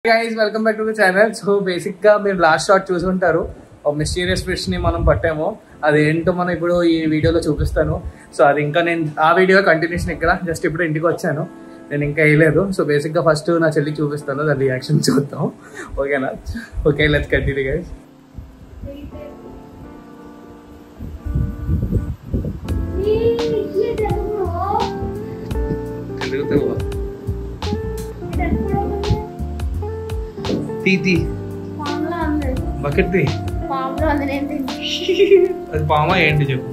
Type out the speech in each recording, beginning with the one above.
guys, welcome back to the channel. So basically మీరు last shot చూసుంటారు ఒక mysterious fish ని మనం పట్టాము. అది ఏంటో మనం ఇప్పుడు ఈ వీడియోలో చూపిస్తాను. సో అది ఇంకా నేను ఆ వీడియో కంటిన్యూషన్ ఇక్కడ జస్ట్ ఇప్పుడు ఇంటికి వచ్చాను, నేను ఇంకా వేయలేదు. సో బేసిక్గా ఫస్ట్ నా చెల్లికి చూపిస్తాను, దాని రియాక్షన్ చూద్దాం. ఓకేనా? Okay, let's continue guys. తీతి బకెట్ తీ. అది పామా ఏంటి చెప్పు.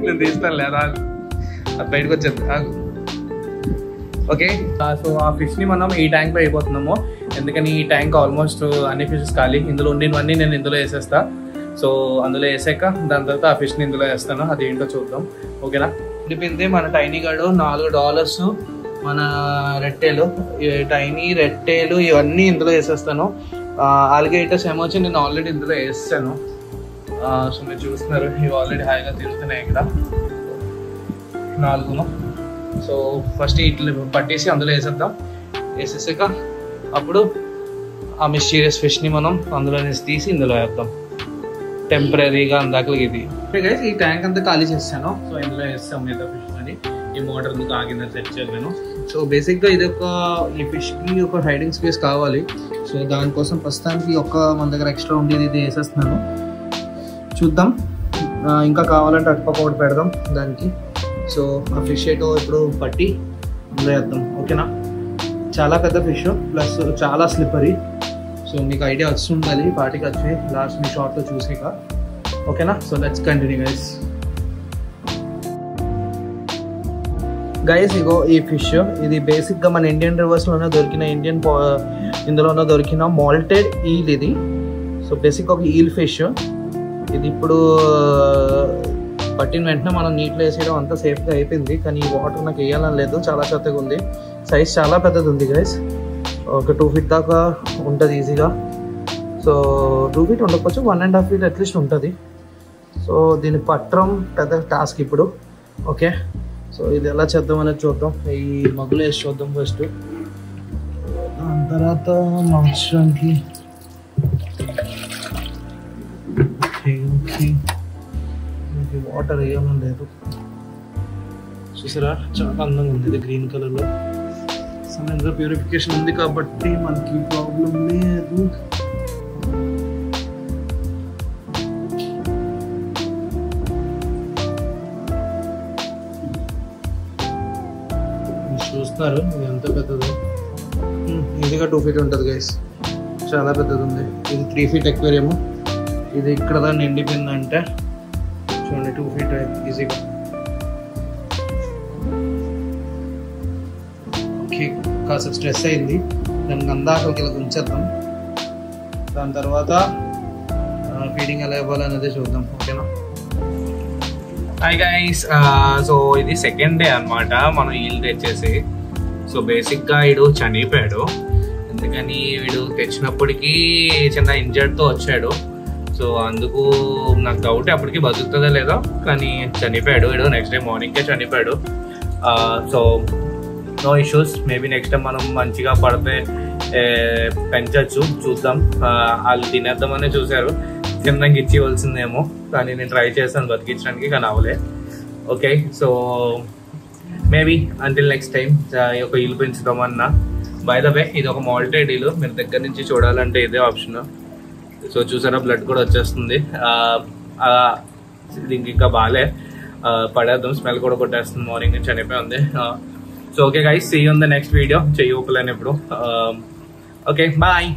నేను తీస్తాను లేదా, అది బయటకు వచ్చేది. ఓకే, సో ఆ ఫిష్ని మనం ఈ ట్యాంక్లో అయిపోతున్నాము. ఎందుకని ఈ ట్యాంక్ ఆల్మోస్ట్ అన్ని ఫిషెస్ ఖాళీ. ఇందులో ఉండినవన్నీ నేను ఇందులో వేసేస్తా. సో అందులో వేసాక దాని తర్వాత ఆ ఫిష్ని ఇందులో వేస్తాను, అది ఏంటో చూద్దాం. ఓకేనా? ఉండిపోయింది మన టైనీ గాడు $4, మన రెట్టేలు, టైనీ రెట్టేలు ఇవన్నీ ఇందులో వేసేస్తాను. ఆల్గేటర్స్ ఏమొచ్చి నేను ఆల్రెడీ ఇందులో వేస్తాను. సో మీరు చూస్తున్నారు, ఇవి ఆల్రెడీ హాయిగా తిరుగుతున్నాయి ఇక్కడ 4. సో ఫస్ట్ ఇట్లా పట్టేసి అందులో వేసేద్దాం. వేసేసాక అప్పుడు ఆ మిస్టీరియస్ ఫిష్ని మనం అందులో తీసి ఇందులో వేద్దాం టెంపరీగా అందాకలకి. ఇది గైస్, ఈ ట్యాంక్ అంతా ఖాళీ చేస్తాను. సో ఇందులో వేస్తాం మిగతా ఫిష్ అని. ఈ మోటార్ ఎందుకు ఆగిందని సెట్ చేయలేను. సో బేసిక్గా ఇది ఈ ఫిష్కి ఒక హైడింగ్ స్పేస్ కావాలి. సో దానికోసం ప్రస్తుతానికి మన దగ్గర ఎక్స్ట్రా ఉండేది ఇది వేసేస్తున్నాను. చూద్దాం, ఇంకా కావాలంటే అటుపక్క ఒకటి పెడదాం దానికి. సో ఆ ఫిష్ ఏటో ఇప్పుడు పట్టి అందులో వేద్దాం. ఓకేనా? చాలా పెద్ద ఫిష్ ప్లస్ చాలా స్లిప్పరీ. సో మీకు ఐడియా వచ్చి ఉండాలి పాటికి వచ్చి లాస్ట్ మీ షార్ట్లో చూసాక. ఓకేనా? So let's continue guys. ఇగో ఈ ఫిష్, ఇది బేసిక్గా మన ఇండియన్ రివర్స్లోనే దొరికిన ఇందులోనే దొరికిన మాల్టెడ్ ఈల్ ఇది. సో బేసిక్ ఒక ఈల్ ఫిష్ ఇది. ఇప్పుడు పట్టిన వెంటనే మనం నీటిలో వేసేయడం అంతా సేఫ్గా అయిపోయింది. కానీ ఈ వాటర్ నాకు వేయాలని లేదు, చాలా చెత్తగా ఉంది. సైజ్ చాలా పెద్దది ఉంది గైస్, ఒక 2 feet దాకా ఉంటుంది ఈజీగా. సో 2 feet ఉండకపోవచ్చు, 1.5 feet అట్లీస్ట్ ఉంటుంది. సో దీన్ని పట్టడం పెద్ద టాస్క్ ఇప్పుడు. ఓకే, సో ఇది ఎలా చేద్దాం అనేది చూద్దాం. ఈ మగ్గులు వేసి చూద్దాం ఫస్ట్, దాని తర్వాత మార్చడానికి. వాటర్ వేయడం లేదు, చూసారా చాలా అందంగా ఉంది ఇది గ్రీన్ కలర్లో. సముద్ర ప్యూరిఫికేషన్ ఉంది కాబట్టి మనకి ప్రాబ్లం లేదు. చూస్తున్నారు ఇది ఎంత పెద్దది, ఈజీగా 2 feet ఉంటుంది గైస్, చాలా పెద్దది ఉంది. ఇది 3 feet ఎక్వేరియం. ఇది ఇక్కడ దాన్ని నిండిపోయిందంటే చూడండి 2 feet ఈజీగా. ఓకే, కాసేపు స్ట్రెస్ అయింది, దానికి అందాకలకి ఇలా ఉంచేద్దాం. దాని తర్వాత ఫీడింగ్ ఎలా ఇవ్వాలనేది చూద్దాం. ఓకేనా? హాయ్ గైస్, సో ఇది సెకండ్ డే అనమాట మనం ఈల్ తెచ్చేసి. సో బేసిక్గా వీడు చనిపోయాడు. ఎందుకని వీడు తెచ్చినప్పటికీ చిన్న ఇంజర్డ్తో వచ్చాడు. సో అందుకు నాకు డౌట్ అప్పటికి బతుకుతుందో లేదో, కానీ చనిపోయాడు వీడు. నెక్స్ట్ డే మార్నింగ్కే చనిపోయాడు. So no issues, maybe next time మనం మంచిగా పడితే పెంచచ్చు, చూద్దాం. వాళ్ళు తినేద్దామనే చూశారు, తినడానికి ఇచ్చివలసిందేమో, కానీ నేను ట్రై చేస్తాను బతికించడానికి, కానీ అవలే. Okay, so maybe until next time ఈ యొక్క ఈలు పెంచుదామన్నా. బై ద వే ఇది ఒక మాల్టెడ్ ఈలు, మీరు దగ్గర నుంచి చూడాలంటే ఇదే ఆప్షన్. సో చూసారా, బ్లడ్ కూడా వచ్చేస్తుంది. దీనికి ఇంకా బాగాలే, పడేద్దాం, స్మెల్ కూడా కొట్టేస్తుంది, మార్నింగ్ నుంచి చనిపోయి ఉంది. So okay guys, see you in the next video. చెయ్యి ఊపలేను ఇప్పుడు. Okay, bye.